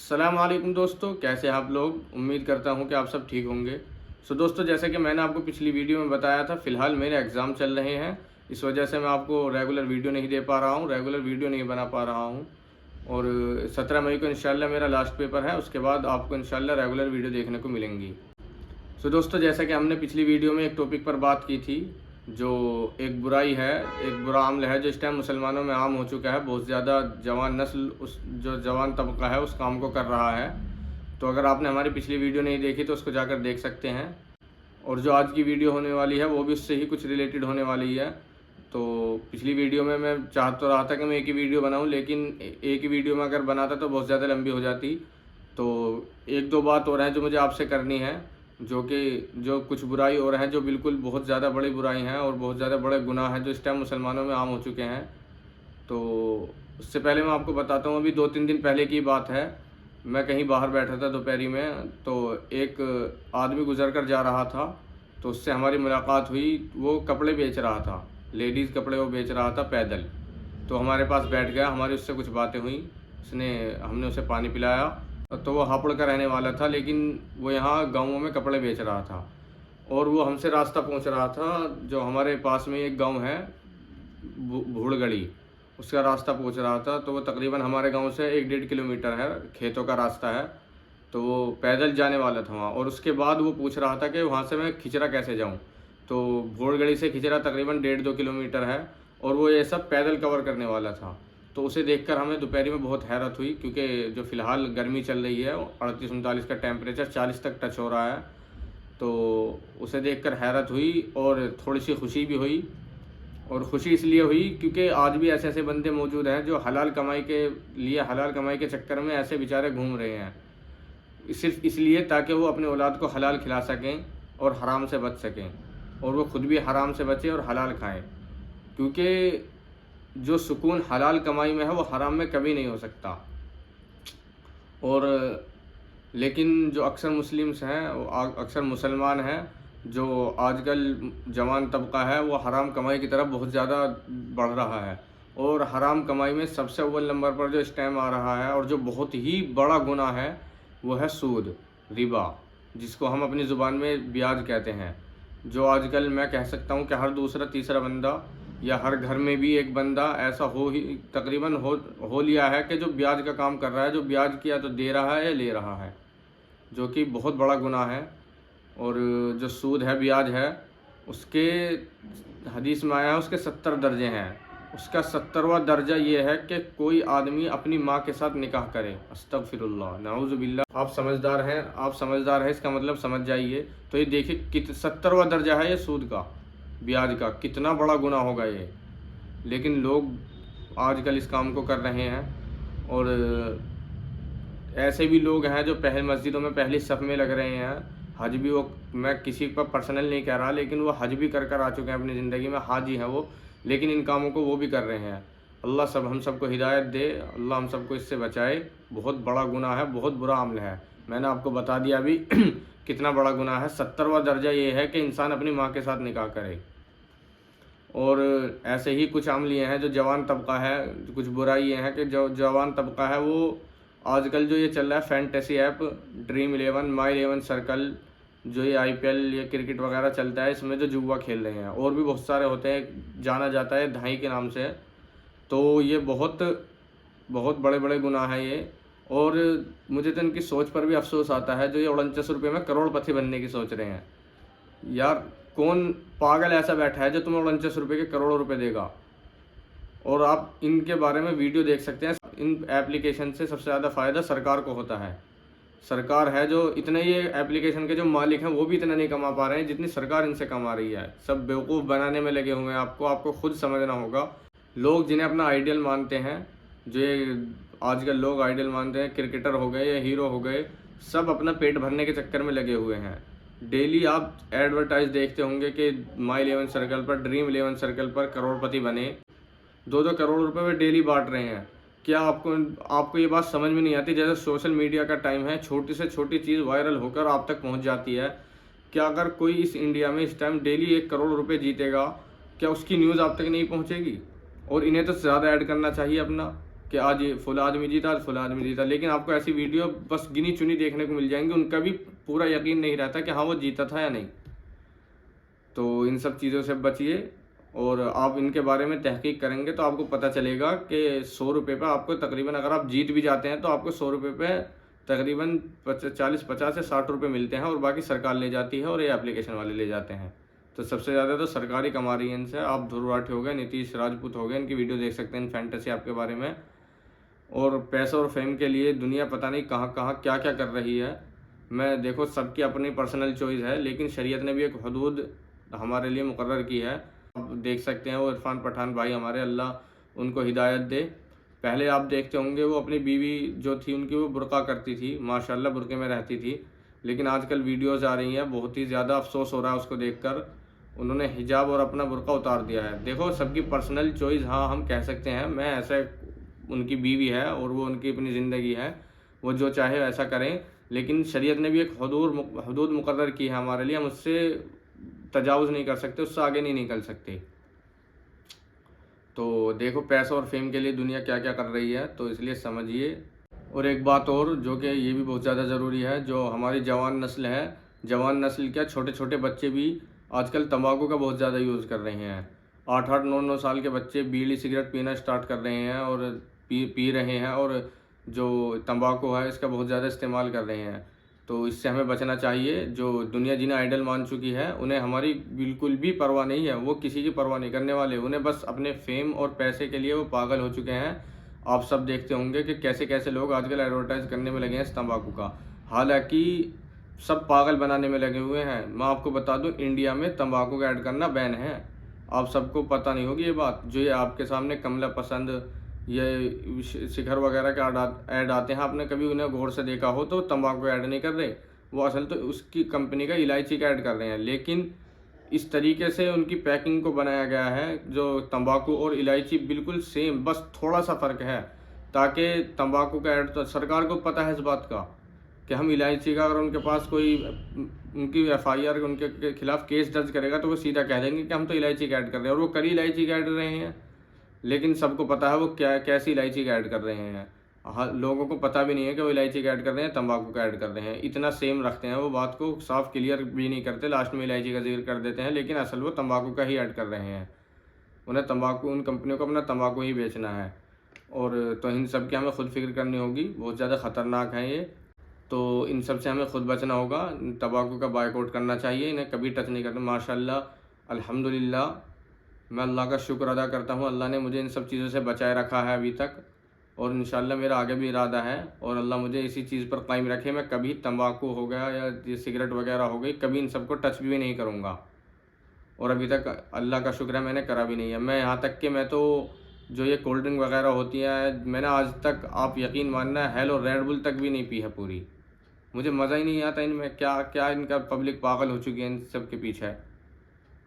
अस्सलाम वालेकुम दोस्तों, कैसे हैं आप लोग। उम्मीद करता हूं कि आप सब ठीक होंगे। दोस्तों, जैसे कि मैंने आपको पिछली वीडियो में बताया था, फ़िलहाल मेरे एग्ज़ाम चल रहे हैं। इस वजह से मैं आपको रेगुलर वीडियो नहीं दे पा रहा हूं, रेगुलर वीडियो नहीं बना पा रहा हूं। और 17 मई को इंशाल्लाह मेरा लास्ट पेपर है, उसके बाद आपको इंशाल्लाह रेगुलर वीडियो देखने को मिलेंगी। दोस्तों, जैसा कि हमने पिछली वीडियो में एक टॉपिक पर बात की थी, जो एक बुराई है, एक बुरा अमल है जो इस टाइम मुसलमानों में आम हो चुका है। बहुत ज़्यादा जवान नस्ल, उस जो जवान तबका है, उस काम को कर रहा है। तो अगर आपने हमारी पिछली वीडियो नहीं देखी तो उसको जाकर देख सकते हैं। और जो आज की वीडियो होने वाली है वो भी उससे ही कुछ रिलेटेड होने वाली है। तो पिछली वीडियो में मैं चाह तो रहा था कि मैं एक ही वीडियो बनाऊं, लेकिन एक ही वीडियो में अगर बनाता तो बहुत ज़्यादा लंबी हो जाती। तो एक दो बात और हैं जो मुझे आपसे करनी है, जो कुछ बुराई और हैं जो बिल्कुल बहुत ज़्यादा बड़ी बुराई हैं और बहुत ज़्यादा बड़े गुनाह हैं जो इस टाइम मुसलमानों में आम हो चुके हैं। तो उससे पहले मैं आपको बताता हूँ, अभी 2-3 दिन पहले की बात है। मैं कहीं बाहर बैठा था दोपहरी में, तो एक आदमी गुजर कर जा रहा था, तो उससे हमारी मुलाकात हुई। वो कपड़े बेच रहा था, लेडीज़ कपड़े वो बेच रहा था पैदल। तो हमारे पास बैठ गया, हमारी उससे कुछ बातें हुई, हमने उसे पानी पिलाया। तो वो हापुड़ का रहने वाला था, लेकिन वो यहाँ गाँवों में कपड़े बेच रहा था और वो हमसे रास्ता पूछ रहा था। जो हमारे पास में एक गाँव है भूड़गड़ी, उसका रास्ता पूछ रहा था। तो वो तकरीबन हमारे गांव से 1-1.5 किलोमीटर है, खेतों का रास्ता है। तो वो पैदल जाने वाला था वहाँ, और उसके बाद वो पूछ रहा था कि वहाँ से मैं खिचरा कैसे जाऊँ। तो भूड़गड़ी से खिचरा तकरीबन 1.5-2 किलोमीटर है, और वो ये सब पैदल कवर करने वाला था। तो उसे देखकर हमें दोपहरी में बहुत हैरत हुई, क्योंकि जो फ़िलहाल गर्मी चल रही है, 38-39 का टेम्परेचर 40 तक टच हो रहा है। तो उसे देखकर हैरत हुई और थोड़ी सी खुशी भी हुई। और ख़ुशी इसलिए हुई क्योंकि आज भी ऐसे ऐसे बंदे मौजूद हैं जो हलाल कमाई के लिए, हलाल कमाई के चक्कर में ऐसे बेचारे घूम रहे हैं, सिर्फ इसलिए ताकि वो अपने औलाद को हलाल खिला सकें और हराम से बच सकें, और वो ख़ुद भी हराम से बचें और हलाल खाएं। क्योंकि जो सुकून हलाल कमाई में है वो हराम में कभी नहीं हो सकता। और लेकिन जो अक्सर मुस्लिम्स हैं, अक्सर मुसलमान हैं, जो आजकल जवान तबका है, वो हराम कमाई की तरफ बहुत ज़्यादा बढ़ रहा है। और हराम कमाई में सबसे अव्वल नंबर पर जो इस टाइम आ रहा है और जो बहुत ही बड़ा गुनाह है, वो है सूद, रिबा, जिसको हम अपनी ज़ुबान में ब्याज कहते हैं। जो आजकल मैं कह सकता हूँ कि हर दूसरा तीसरा बंदा या हर घर में भी एक बंदा ऐसा तकरीबन हो लिया है कि जो ब्याज का काम कर रहा है, जो ब्याज किया तो दे रहा है या ले रहा है, जो कि बहुत बड़ा गुनाह है। और जो सूद है, ब्याज है, उसके हदीस में आया है उसके 70 दर्जे हैं। उसका 70वां दर्जा ये है कि कोई आदमी अपनी माँ के साथ निकाह करे। अस्तगफिरुल्लाह, नाउज़ुबिल्लाह। आप समझदार हैं, इसका मतलब समझ जाइए। तो ये देखिए 70वां दर्जा है ये सूद का, ब्याज का, कितना बड़ा गुनाह होगा ये। लेकिन लोग आजकल इस काम को कर रहे हैं। और ऐसे भी लोग हैं जो मस्जिदों में पहली सफ़ में लग रहे हैं। हज भी वो, मैं किसी पर पर्सनल नहीं कह रहा, लेकिन वो हज भी कर आ चुके हैं अपनी ज़िंदगी में, हाजी हैं वो, लेकिन इन कामों को वो भी कर रहे हैं। अल्लाह हम सबको हिदायत दे, अल्लाह हम सबको इससे बचाए। बहुत बड़ा गुनाह है, बहुत बुरा अमल है। मैंने आपको बता दिया अभी कितना बड़ा गुनाह है। 70वां दर्जा ये है कि इंसान अपनी माँ के साथ निकाह करे। और ऐसे ही कुछ अमल ये हैं जो जवान तबका है, कुछ बुराई ये हैं कि जो जवान तबका है वो आजकल जो ये चल रहा है फैंटेसी ऐप, ड्रीम 11, माई 11 सर्कल, जो ये IPL या क्रिकेट वगैरह चलता है, इसमें जो जुआ खेल रहे हैं, और भी बहुत सारे होते हैं, जाना जाता है धाई के नाम से। तो ये बहुत बहुत बड़े बड़े गुनाह हैं ये। और मुझे तो इनकी सोच पर भी अफसोस आता है, जो ये 49 रुपये में करोड़पति बनने की सोच रहे हैं। यार, कौन पागल ऐसा बैठा है जो तुम्हें 49 रुपये के करोड़ों रुपये देगा। और आप इनके बारे में वीडियो देख सकते हैं। इन एप्लीकेशन से सबसे ज़्यादा फ़ायदा सरकार को होता है। सरकार है जो इतने, ये एप्लीकेशन के जो मालिक हैं वो भी इतना नहीं कमा पा रहे हैं जितनी सरकार इनसे कमा रही है। सब बेवकूफ़ बनाने में लगे हुए हैं। आपको खुद समझना होगा। लोग जिन्हें अपना आइडियल मानते हैं, जो ये आजकल लोग आइडियल मानते हैं, क्रिकेटर हो गए या हीरो हो गए, सब अपना पेट भरने के चक्कर में लगे हुए हैं। डेली आप एडवर्टाइज देखते होंगे कि माई 11 सर्कल पर, ड्रीम 11 सर्कल पर करोड़पति बने, 2-2 करोड़ रुपए वे डेली बांट रहे हैं। क्या आपको ये बात समझ में नहीं आती? जैसे सोशल मीडिया का टाइम है, छोटी से छोटी चीज़ वायरल होकर आप तक पहुंच जाती है। क्या अगर कोई इस इंडिया में इस टाइम डेली 1 करोड़ रुपए जीतेगा, क्या उसकी न्यूज़ आप तक नहीं पहुंचेगी? और इन्हें तो ज़्यादा ऐड करना चाहिए अपना। कि आज ये फुला आदमी जीता, आज फुला आदमी जीता, लेकिन आपको ऐसी वीडियो बस गिनी चुनी देखने को मिल जाएंगी, उनका भी पूरा यकीन नहीं रहता कि हाँ वो जीता था या नहीं। तो इन सब चीज़ों से बचिए, और आप इनके बारे में तहकीक करेंगे तो आपको पता चलेगा कि 100 रुपये पर आपको तकरीबन, अगर आप जीत भी जाते हैं तो आपको 100 रुपये पे तकरीबन 40-50 से 60 रुपये मिलते हैं, और बाकी सरकार ले जाती है और ये एप्लीकेशन वाले ले जाते हैं। तो सबसे ज़्यादा तो सरकार ही कमा रही है इनसे। आप ध्रुव राठी हो गए, नीतीश राजपूत हो गए, इनकी वीडियो देख सकते हैं फैंटेसी आपके बारे में। और पैसे और फेम के लिए दुनिया पता नहीं कहाँ कहाँ क्या क्या कर रही है। मैं देखो, सबकी अपनी पर्सनल चॉइस है, लेकिन शरीयत ने भी एक हदूद हमारे लिए मुकर्रर की है। आप देख सकते हैं वो इरफान पठान भाई हमारे, अल्लाह उनको हिदायत दे। पहले आप देखते होंगे वो अपनी बीवी जो थी उनकी वो बुर्का करती थी, माशाल्लाह बुर्के में रहती थी, लेकिन आजकल वीडियोज़ आ रही हैं, बहुत ही ज़्यादा अफसोस हो रहा है उसको देखकर। उन्होंने हिजाब और अपना बुर्का उतार दिया है। देखो, सबकी पर्सनल चॉइस, हाँ हम कह सकते हैं, मैं ऐसे, उनकी बीवी है और वो उनकी अपनी ज़िंदगी है, वो जो चाहे वैसा करें, लेकिन शरीयत ने भी एक हदूद मुकर्रर की है हमारे लिए। हम उससे तजावुज़ नहीं कर सकते, उससे आगे नहीं निकल सकते। तो देखो, पैसा और फेम के लिए दुनिया क्या क्या कर रही है, तो इसलिए समझिए। और एक बात और जो कि ये भी बहुत ज़्यादा ज़रूरी है, जो हमारी जवान नस्ल है, जवान नस्ल क्या, छोटे छोटे बच्चे भी आजकल तंबाकू का बहुत ज़्यादा यूज़ कर रहे हैं। 8-8, 9-9 साल के बच्चे बीड़ी सिगरेट पीना स्टार्ट कर रहे हैं और पी रहे हैं, और जो तंबाकू है इसका बहुत ज़्यादा इस्तेमाल कर रहे हैं। तो इससे हमें बचना चाहिए। जो दुनिया जिन्हें आइडल मान चुकी है, उन्हें हमारी बिल्कुल भी परवाह नहीं है, वो किसी की परवाह नहीं करने वाले। उन्हें बस अपने फेम और पैसे के लिए वो पागल हो चुके हैं। आप सब देखते होंगे कि कैसे कैसे लोग आजकल एडवर्टाइज़ करने में लगे हैं इस तंबाकू का, हालांकि सब पागल बनाने में लगे हुए हैं। मैं आपको बता दूं, इंडिया में तंबाकू का ऐड करना बैन है। आप सबको पता नहीं होगी ये बात। जो ये आपके सामने कमला पसंद, ये शिखर वगैरह के ऐड आते हैं, आपने कभी उन्हें गौर से देखा हो तो तंबाकू ऐड नहीं कर रहे, वो असल तो उसकी कंपनी का इलायची का ऐड कर रहे हैं। लेकिन इस तरीके से उनकी पैकिंग को बनाया गया है, जो तंबाकू और इलायची बिल्कुल सेम, बस थोड़ा सा फ़र्क है, ताकि तंबाकू का ऐड, तो सरकार को पता है इस बात का कि हम इलायची का, अगर उनके पास कोई उनकी FIR उनके खिलाफ केस दर्ज करेगा तो वो सीधा कह देंगे कि हम तो इलायची का ऐड कर रहे हैं, और वो करी इलायची का ऐड कर रहे हैं। लेकिन सबको पता है वो कैसी इलायची का ऐड कर रहे हैं। हाँ, लोगों को पता भी नहीं है कि वो इलायची का ऐड कर रहे हैं, तंबाकू का ऐड कर रहे हैं। इतना सेम रखते हैं, वो बात को साफ क्लियर भी नहीं करते, लास्ट में इलायची का जिक्र कर देते हैं, लेकिन असल वो तंबाकू का ही ऐड कर रहे हैं। उन्हें तंबाकू, उन कंपनियों को अपना तंबाकू ही बेचना है। और तो इन सब की हमें खुद फिक्र करनी होगी, बहुत ज़्यादा ख़तरनाक है ये। तो इन सब से हमें खुद बचना होगा, तंबाकू का बायकॉट करना चाहिए, इन्हें कभी टच नहीं करना। माशाल्लाह, अल्हम्दुलिल्लाह, मैं अल्लाह का शुक्र अदा करता हूँ, अल्लाह ने मुझे इन सब चीज़ों से बचाए रखा है अभी तक, और इंशाल्लाह मेरा आगे भी इरादा है, और अल्लाह मुझे इसी चीज़ पर कायम रखे। मैं कभी तंबाकू हो गया या ये सिगरेट वगैरह हो गई, कभी इन सबको टच भी नहीं करूँगा, और अभी तक अल्लाह का शुक्र है मैंने करा भी नहीं है। मैं यहाँ तक कि मैं तो जो ये कोल्ड ड्रिंक वगैरह होती हैं, मैंने आज तक, आप यकीन मानना, हेल और रेड बुल तक भी नहीं पी है पूरी। मुझे मज़ा ही नहीं आता इनमें, क्या क्या इनका पब्लिक पागल हो चुकी है इन सब के पीछे।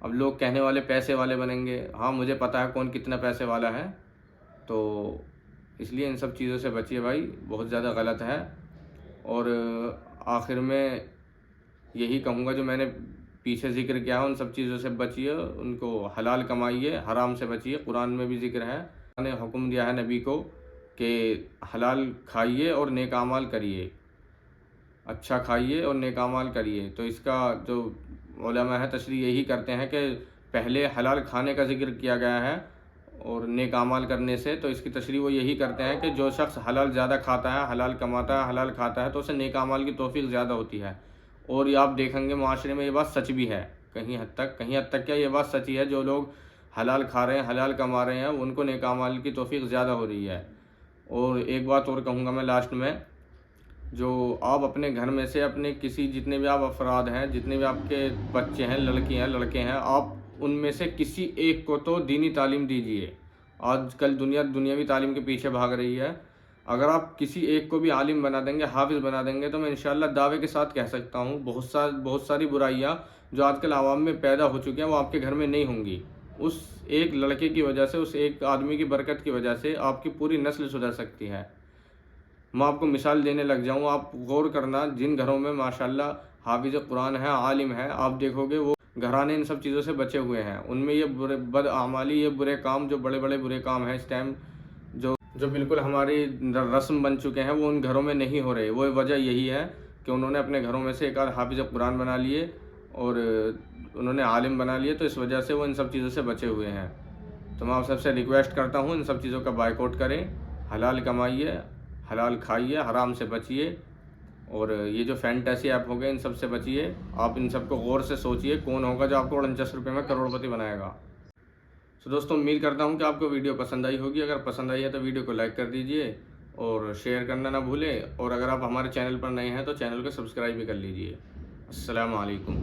अब लोग कहने वाले पैसे वाले बनेंगे, हाँ मुझे पता है कौन कितना पैसे वाला है, तो इसलिए इन सब चीज़ों से बचिए भाई, बहुत ज़्यादा गलत है। और आखिर में यही कहूँगा, जो मैंने पीछे ज़िक्र किया है उन सब चीज़ों से बचिए, उनको हलाल कमाइए, हराम से बचिए। कुरान में भी ज़िक्र है, ने हुक्म दिया है नबी को कि हलाल खाइए और नेक अमाल करिए, अच्छा खाइए और नेक अमाल करिए। तो इसका जो उलमा है तशरीह यही करते हैं कि पहले हलाल खाने का जिक्र किया गया है और नेक अमाल करने से, तो इसकी तशरीह वो यही करते हैं कि जो शख्स हलाल ज़्यादा खाता है, हलाल कमाता है, हलाल खाता है, तो उसे नेक अमाल की तौफीक ज़्यादा होती है। और ये आप देखेंगे माशरे में ये बात सच भी है, कहीं हद तक क्या ये बात सच्ची है, जो लोग हलाल खा रहे हैं, हलाल कमा रहे हैं, उनको नेक अमाल की तौफीक ज़्यादा हो रही है। और एक बात और कहूँगा मैं लास्ट में, जो आप अपने घर में से अपने किसी, जितने भी आप अफराद हैं, जितने भी आपके बच्चे हैं, लड़की हैं, लड़के हैं, आप उनमें से किसी एक को तो दीनी तालीम दीजिए। आजकल दुनिया दुनियावी तालीम के पीछे भाग रही है। अगर आप किसी एक को भी आलिम बना देंगे, हाफिज़ बना देंगे, तो मैं इंशाअल्लाह दावे के साथ कह सकता हूँ, बहुत सारी बुराइयाँ जो आजकल आवाम में पैदा हो चुकी हैं, वो आपके घर में नहीं होंगी। उस एक लड़के की वजह से, उस एक आदमी की बरकत की वजह से आपकी पूरी नस्ल सुधर सकती है। मैं आपको मिसाल देने लग जाऊँ, आप गौर करना, जिन घरों में माशाल्लाह हाफिज़ कुरान है, आलिम है, आप देखोगे वो घराने इन सब चीज़ों से बचे हुए हैं। उनमें ये बुरे बदआमाली, ये बुरे काम, जो बड़े बड़े बुरे काम हैं इस टाइम जो बिल्कुल हमारी रस्म बन चुके हैं वो उन घरों में नहीं हो रहे। वो वजह यही है कि उन्होंने अपने घरों में से एक आध हाफिज़ कुरान बना लिए और उन्होंने आलिम बना लिए, तो इस वजह से वो इन सब चीज़ों से बचे हुए हैं। तो मैं आप सबसे रिक्वेस्ट करता हूँ इन सब चीज़ों का बायकॉट करें, हलाल कमाइए, हलाल खाइए, हराम से बचिए। और ये जो फैंटेसी ऐप हो गए इन सब से बचिए। आप इन सबको गौर से सोचिए, कौन होगा जो आपको 49 रुपये में करोड़पति बनाएगा। तो दोस्तों उम्मीद करता हूँ कि आपको वीडियो पसंद आई होगी। अगर पसंद आई है तो वीडियो को लाइक कर दीजिए और शेयर करना ना भूलें। और अगर आप हमारे चैनल पर नए हैं तो चैनल को सब्सक्राइब भी कर लीजिए। अस्सलाम वालेकुम।